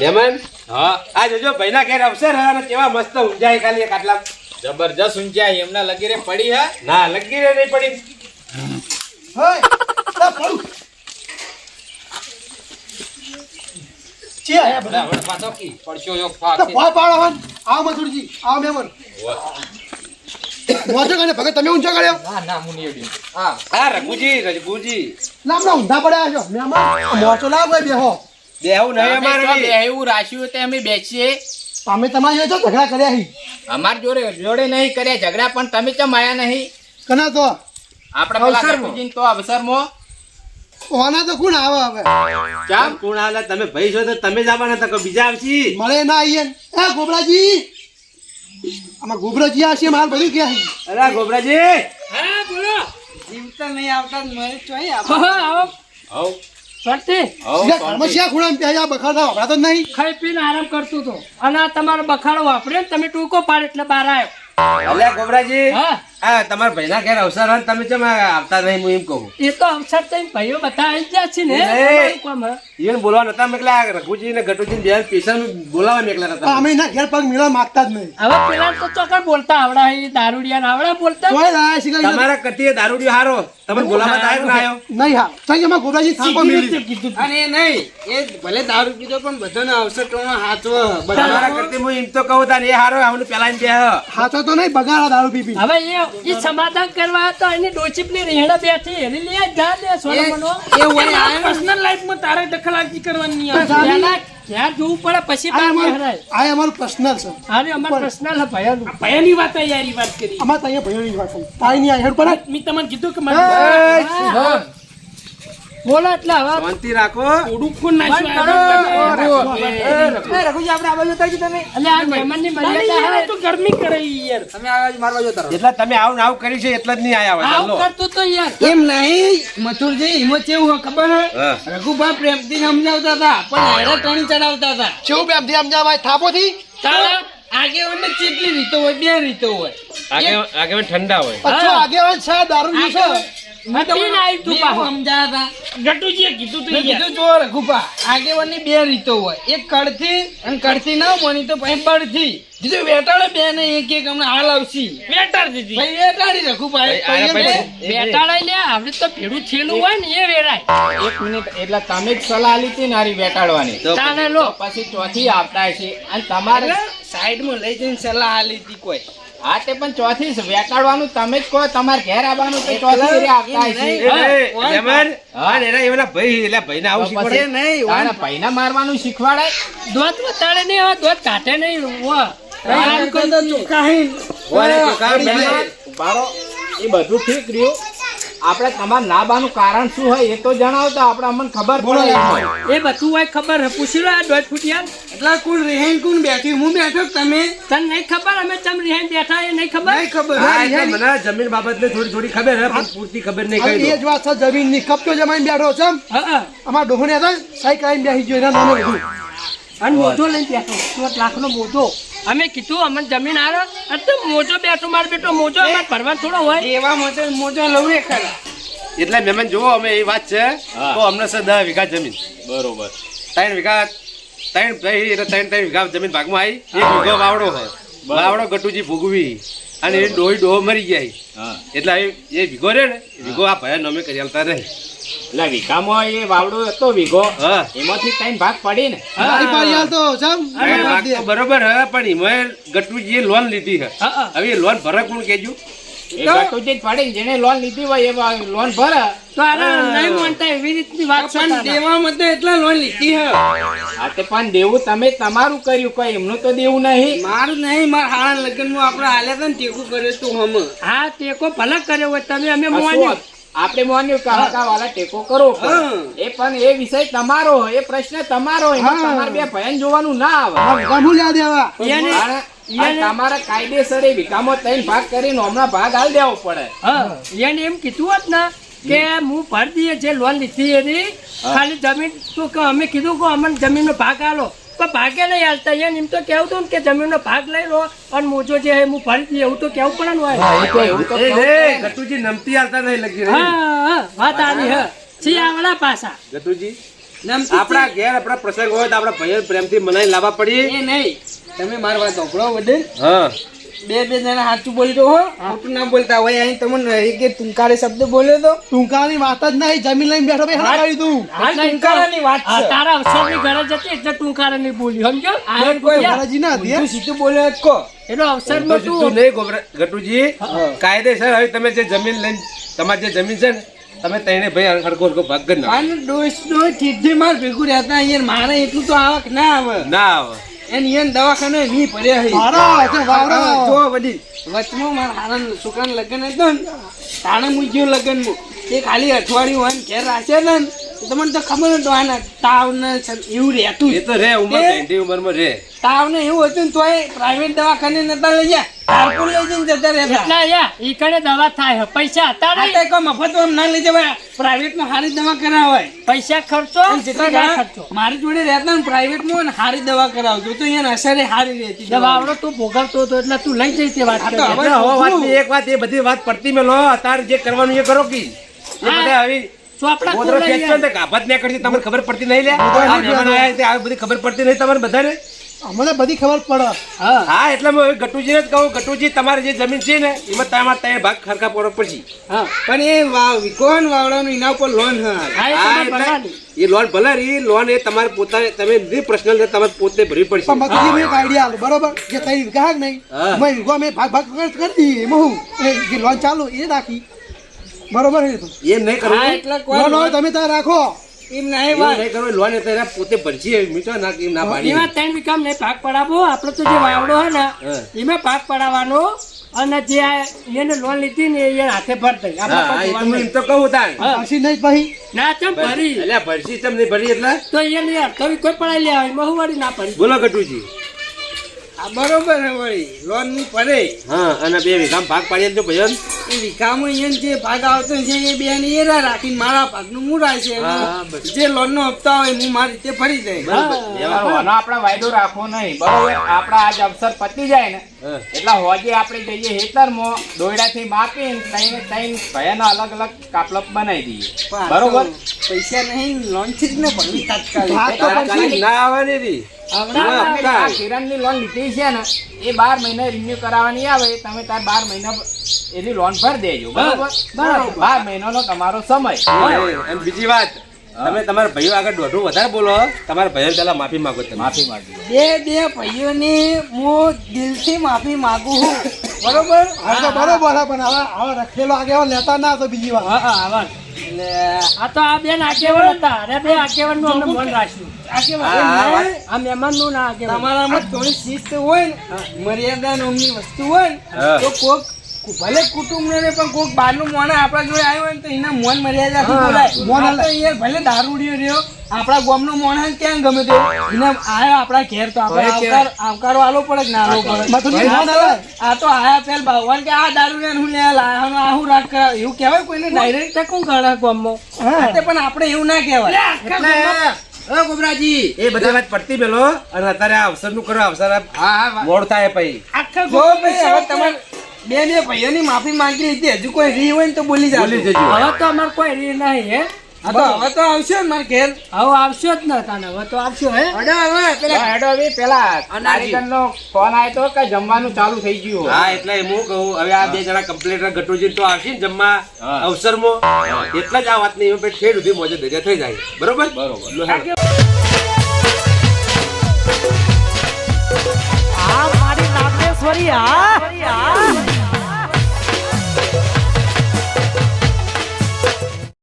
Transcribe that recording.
Yemen હા આ જોજો ભાઈના ઘેર અવસર હે અને કેવા મસ્ત ઊંઝાય ખાલી કાટલા જબરજસ્ત ઊંચાઈ એમના લગી રે પડી હે ના લગી રે નહીં પડી હોય લા પડું ચી આયા બધા હવે પાછો કી પડશો એક તો ફાક ભોય પાડો હન આવ મથુરજી આવ મેમન મોજો કને ભગત તમે ઊંચો કર્યો ના ના મુનિયો દી હા આ રઘુજી લામડા ઊંધા પડ્યા છો મેમન મોચો લાવ ગઈ બેહો દેવું નહીં અમારે બે એવું રાખ્યું તે અમે બેસીએ તમે તમારી જો ઝઘડા કર્યા હી અમાર જોડે નહીં કર્યા ઝઘડા પણ તમે ચમ આયા નહીં કના તો આપણે પેલા અવસરમાં. ગટુજીને તો અવસરમાં ઓના તો કોણ આવે હવે ચાલ કોણ આલે તમે ભાઈ છો તો તમે જ આવવાના તો કોઈ બીજા આવશી મળે ના આઈએ એ ગોબરાજી આમાં ગોબરાજી આવશે માલ બધું ક્યાં હી અરે ગોબરાજી હા બોલો જીવતા નહીં આવતા મને ચોઈ આવો હવ સ્વાતિ ઘરમાં શ્યા ખૂણામાં પ્યા બખાડા વાપરા તો નહીં ખાઈ પીને આરામ કરતો હતો અને આ તમારો બખાડો વાપર્યો ને તમે ટૂંકો પાડ એટલે બહાર આવ્યો અલ્યા ગોબરાજી હા આ તમારા ભાઈના ઘેર અવસર હે ને તમે ચમ આવતા નહીં હું એમ કહું એ તો અવસર થઈને ભાઈઓ બધા આવી ગયા છે ને એ. તમારું કામ હે. ઈવન બોલવા નતા મેકલા રઘુજી ને ગટુજી બે પેશન બોલાવા મેકલા પણ નતા અમે એના ઘેર પગ મેળવા માંગતા જ નહીં હવે પેલા તો ચોકર બોલતા આવડા એ દારૂડિયા આવડા બોલતા કોઈ લાયા શીખાય તમારા કતીએ દારૂડિયો હારો તમે બોલાવા તો આવ્યો ના આવ્યો નહીં હા સંગ એમાં ગોબરાજી થાપો મેળી કીધું અને એ નહીં એ ભલે દારૂ પીધો પણ બધાને અવસર ટોણો હાચવો તમારા કરતી હું એમ તો કહું તાને એ હારો આવને પેલા એમ બે હાચો તો નહીં બગાડા દારૂ પી પી હવે એ સમાધાન કરવા તો એની ડોચીપની રેહડા બેઠી એની લે જા દે સોનો મનો એ હોય પર્સનલ લાઈફમાં તારે દખલાજી કરવાની નહીં આવે પહેલા ક્યાં જોવું પડે પછી આ તારે અમારું હરાય આ અમારું પર્સનલ છે અરે અમાર પર્સનલ હે ભયાનું ભયાની વાત યાર વાત કરી અમારે તો અહીંયા ભાઈઓની જ વાત છે તારી ની આ હેડ પર મેં તમને કીધું કે મને બોલો એટલે હવે શાંતિ રાખો ઉડું નાખ્યું રઘુજી આપણે આ બાજુ ઉતારજો તમે એટલે આ મહેમાનની મર્યાદા હે તો ગરમી કરે યાર તમે આ બાજુ મારવા જતા રહો એટલા તમે આવું ને આવું કરી છે એટલા જ નહીં આયા આવું હોય કરતો તો યાર એમ નહીં મથુરજી એમાં કેવું હોય ખબર હે હા. રઘુભા પ્રેમથી સમજાવતા હતા પણ હેડા ટણી ચડાવતા હતા ચેવું બેમ થી સમજા ભાઈ થાપો થી તારા આગેવાનને કેટલી રીતો હોય બે રીતો હોય આગળ ઠંડા હોય પછો આગેવાન છે દારૂ ની છે પીને આવી તું પાછો. સમજાતા ગટુજીએ કીધું તું યાર કીધું જો રઘુભા આગેવાનની બે રીતો હોય એક કડથી અને કડથી ના બની તો પછી બળથી કીધું વેટાળે બે ને એક એક હમણાં હાલ આવશી વેટાર દીધી ભાઈ વેટાડી રઘુભાઈ આયા પછી વેટાળા લે આવડે તો ભેડું થેલું હોય ને એ વેરાય એક મિનિટ એટલે તમે જ સલાહ લીધી નારી બેટાડવાની તો તાને લો પછી ચોથી આપતા છે અને તમારે સાઈડમાં લઈ જઈને સલાહ આલી હતી કોઈ હા તે પણ ચોથી છે બેટાડવાનું તમે જ કહો તમારે ઘેર આવવાનું તો ચોથી રે આપતા છે જમન હા ને એના ભાઈ એટલે ભાઈને આવું પછી શીખવાડે નહીં તારે ભાઈને મારવાનું શીખવાડાય દોત વતાડે નહીં હવે દોત કાઢે નહીં વાહ ઓરે ચોખા મહેમાન, ઉભારો. એ બધું ઠીક રહ્યું આપણે તમારા ના બાનું કારણ શું હોય એ તો જણાવતો આપણે અમને ખબર પડે એમ. એ બધું હોય ખબર હે પૂછી લો આ દોત ફૂટિયા એટલા કુલ રેહેન કુલ બેઠી હું બેઠો કે તમે તને નહીં ખબર અમે ચમ રિહાઈ બેઠા એ નહીં ખબર નહીં ખબર હા એટલે મને જમીન બાબતને થોડી થોડી ખબર હે પણ પૂરતી ખબર નહીં હવે કહી એ જ વાત છે જમીન ની કપતો જમાઈને બેઠો છે હા અમારા ડોહને હતા સાઈ કરાઈને બેસી ગયો એના નામે બધું અને મોટો લઈને બેઠો 100 લાખનો મોટો અમે કીધું અમને જમીન આરો તો મોટો બેઠો માર બેટો મોટો અમાર ભરવા થોડો હોય એવા મોટો લઉં રે ખરા એટલે મહેમાન જુઓ અમે એ વાત છે તો અમને છે 10 વીઘા જમીન બરોબર 3 વીઘા 3 ભાઈ એટલે 3 વીઘા જમીન ભાગમાં આવી 1 વીઘો વાવડો હોય વાવડો ગટુજી ભોગવી અને એ ડોહી મરી ગયા હા એટલે એ વીઘો રે ને વીઘો આ ભાઈ નમે કરી આલતા રહે એટલે વીઘામાં એ વાવડો હતો વીઘો હા એમાંથી 3 ભાગ પડી ને મારી પાડી હાલ તો જામ એ વાત તો બરોબર હે પણ એમાં ગટુજીએ લોન લીધી હે હા હવે એ લોન ભરે કોણ કેજો એ ગટુજી જ પડી ને જેને લોન લીધી હોય એ લોન ભરે તો આને નહીં માનતા એવી રીતની વાત પણ કરતા હતા. દેવામાં તો એટલા લોન લીધી હે હા તે પણ દેવું તમે તમારું કર્યું કોઈ એમનું તો દેવું નહીં મારું નહીં મારા હારા લગ્નમાં આપણે હાલ્યા હતા ને ટેકું કર્યું તું હમ હા ટેકો ભલે કર્યો હોય તમે અમે કશું મોન્યું આપણે માન્યું કે હકા વાળા ટેકો કરો હા. એ પણ એ વિષય તમારો હોય એ પ્રશ્ન તમારો હોય એમાં તમારે બે ભયન જોવાનું ના આવે ગમું લ્યા દેવા એને અને તમારા કાયદેસર એ વિકામો 3 ભાગ કરીને હમણાં ભાગ હાલ દેવો પડે હા એને એમ કીધું હોત ને કે હું ભરી દઈએ જે લોન લીધી એની ખાલી જમીન તો કે અમે કીધું કે અમને જમીનનો ભાગ આલો પણ ભાગે નહીં હાલતા એને એમ તો કેવું હતું ને કે જમીનનો ભાગ લઈ લો અને મોજો જે હું ભરી દઈએ એવું તો કેવું પડે ને હોય એવું તો એ કહું રે ને. ગટુજી નમતી આલતા નહીં લગી હા હા વાત આવી હા શિયાવડા પાછા ગટુજી નમતી આપણા ઘેર આપણા પ્રસંગ હોય તો આપણા ભાઈઓ પ્રેમથી મનાઈ લાવવા પડી. એ નહીં તમે મારી વાત સાંભળો વડીલ. હા બે જણા સાચું બોલતો હો ખોટું ના બોલતા હોય. અહીં તમને એક ટૂંકારે શબ્દ બોલ્યો તો ટૂંકાની વાત જ નહીં, જમીન લઈને બેઠો ભાઈ હલા કરી તું. આ ટૂંકારાની વાત આ છે. તારા અવસરની ગરજ હતી એટલે ટૂંકારે નહીં બોલી સમજો આ કોઈ ગોબરાજી ના હતી, હે? ઊંધું સીધું બોલ્યો જ કો. એનો અવસરમાં તો સીધું તું નહીં ગટુજી. કાયદેસર હવે તમે જે જમીન લઈને તમારી જે જમીન છે ને તમે તેને ભાઈ હરખો હરખો ભાગ કરી નાખો. આને ડોસ ચીઠી માર ભેગું રહેતા અહીંયા મારે એટલું તો આવક ના આવે. ના આવે. એને ઈયન દવાખાને વી પડ્યા હે. મારા તે વાવડા. જો વડીલ વચમાં મારા હારા છોકરાનું લગ્ન હતું ને તાણે હું ગયો લગ્નમાં. એ ખાલી અઠવાડિયું હોય ને ઘેર રાખે ને તો તમને તો ખબર હતો આના તાવ ને એવું રહેતું એ જ. તો રે ઉંમર એ- ઘેંટી ઉંમરમાં રે. તાવ ને એવું હતું ને તોય પ્રાઇવેટ દવાખાને નતા લઈ જાય. તારપુર લઈ જઈને જતા રહેતા. એટલે યા ઈ કણે દવા થાય હે. પૈસા હતા આ નહીં તો કોઈ મફતમાં ના લઈ જવાય. પ્રાઇવેટમાં સારી દવા કરાવાય. પૈસા ખર્ચો અને જેટલા ના ઘણા ખર્ચો મારી જોડે રહેતા ને પ્રાઇવેટમાં ને સારી દવા કરાવજો તો અહીંયા અસરે સારી રહેતી. દવા આવડો તું ભોગવતો હતો એટલે તું લઈ જઈ તે વાત આ તો કરી. હવે એટલે હવે વાતની એક વાત એ બધી વાત પડતી મેલો. અત્યારે જે કરવાનું એ કરો કી. એ બધા આવી ચોપડા ગોદડો ખોલાઈ ફેંકશો ને તો ગાભા જ નીકળશે. તમને ખબર પડતી નહીં લે. આ મહેમાન આયા છે, આ બધી ખબર પડતી નહીં તમારે બધાને. અમને બધી ખબર પડે. હા હા એટલે હું હવે ગટુજીને જ કહું, ગટુજી તમારે જે જમીન છે ને એમાં તમારે ત્રણ ભાગ ખરખા પડવો પડશે. હા પણ એ વિકોન વાવડાનું એના ઉપર લોન હા હા, એ હા, તમારે એટલે ભરવાની. એ લોન ભલે એ લોન એ તમારે પોતાને તમે જે પર્સનલ છે તમારે પોતે ભરવી પડશે. પણ મગજી મેં એક આઈડિયા આલો બરોબર, જે તઈ વિઘા હક નહીં હા. મેં વિઘો મેં ભાગ ભાગ કરી દઈએ એમાં હું એ જે લોન ચાલુ એ રાખી બરોબર છે તો એમ નહીં કરવું. હા એટલે કોઈ લોન હોય તમે ત્યાં રાખો. એમ નહીં એવું વાત નહીં કરવું. લોન એ તો એના પોતે ભરશે. મીઠો ના એમ ના પાડી. એમાં 3 વીઘામાં નહીં ભાગ પડાવો. આપણો તો જે વાવડો હે ને હા. એમાં ભાગ પડાવવાનો અને જે આ એને લોન લીધી ને એ હાથે ભરતા આપણે હા, કોઈ એ તો જોવાનું હું એમ નહીં. તો કહું તાણ. પછી નહીં પછી ના ચમ ભરી અલ્યા ભરશી ચમ નહીં ભરી એટલે તો એને અડધો કોઈ પડાઈ લે આવે એમાં હું વળી ના ભરી. બોલો ગટુજી. આ બરોબર હે વળી લોન ની પડે હા અને 2 વીઘામાં ભાગ પાડી આપજો ભૈયા. એ વિકામાં અહીંયા જે ભાગ આવતો છે એ બે ને એ રાખીને મારા ભાગનું હું રાખશે હા, બસ. જે લોન નો હપ્તા હોય હું મારી રીતે ફરી જાય. બરાબર. વ્યવહાર. આનો આપણે વાયદો રાખવો નહીં બરોબર. આપણા આજ અવસર પતી જાય ને હા. એટલે હોજે આપણે જઈએ હેતરમાં દોયડાથી માપીને ત્રણ ભયાનો અલગ અલગ કાપલપ બનાવી દઈએ પણ આ બરોબર. તો પૈસા નહીં લોન થી જ ને ભરવી તાત્કાલિક. હા, તો તાત્કાલિક ના આવવાની રી. હમણાં હા, તમે આ કિરણની લોન લીધી છે ને એ 12 મહિને રિન્યુ કરાવવાની આવે. તમે તાર 12 મહિના એની લોન ભરી દેજો બરોબર. 12 મહિનાનો તમારો સમય. અને બીજી વાત તમે તમારા ભાઈઓ આગળ દોઢું વધારે બોલો. તમારા ભાઈઓ પેલા માફી માંગો તમે. માફી માંગી બે ભાઈઓની હું દિલથી માફી માંગુ છું બરોબર. હા તો બરોબર છે પણ હવે રખેલો આગળ લેતા ના તો બીજી વાર. હા હા આવા. આ તો આ બેન આગેવાન હતા. અરે બે આગેવાન નું અમને મન રાખ્યું. હા, આ મહેમાન નું ના આગેવાન. તમારામાં થોડી શિસ્ત હોય ને મર્યાદા નામની વસ્તુ હોય ને હા. તો કોક ભલે કુટુંબ ને પણ કોક બહારનું મોણ આપણા જોડે આવ્યો હોય ને તો એના મોન મર્યાદાથી બોલાય. મોન આ તો યાર ભલે દારૂડિયો રહ્યો આપણા ગામનો મોણ હોય ને ક્યાં ગમે તે એને આયા આપણા ઘેર તો આપણે આવકારો આલો પડે કે ના આલો પડે. મથુરજી મોન આલે. આ તો આયા પેલ ભગવાન કે આ દારૂડિયાને હું લે લાયા આ હું રાખ કરાવ એવું કહેવાય કોઈને ડાયરેક્ટ. તે કોણ ગણે ગામમાં? હા. પણ આપણે એવું ના કહેવાય. એટલે ઓ ગોબરાજી એ બધી વાત પડતી મેલો અને અત્યારે આ અવસર નું કરો. અવસર હા મોડ થાય પછી. આખા જો ગામમાં ભાઈ હવે તમારે બે ભાઈઓની માફી માંગી લીધી હજુ કોઈ રી હોય ને તો બોલી બોલી જજો. જજો. હવે તો અમારે કોઈ રી નહીં હે. હા તો હવે તો આવશે ને મારે ઘેર. હવે આવશો જ ન તાને. હવે તો આવશો હે. અડો હવે પેલા હેડો બી પેલા કારીગરનો ફોન આવ્યો તો કે જમવાનું ચાલુ થઈ ગયું. હા એટલે હું કહું હવે આ 2 જણા કમ્પ્લેટર ગટુજી તો આવશે ને જમવા હા. અવસરમાં એટલે જ આ વાત નહીં ઠેર સુધી મોજે દરિયા થઈ જાય. બરોબર બરોબર. આ મારી નાગેશ્વરી આ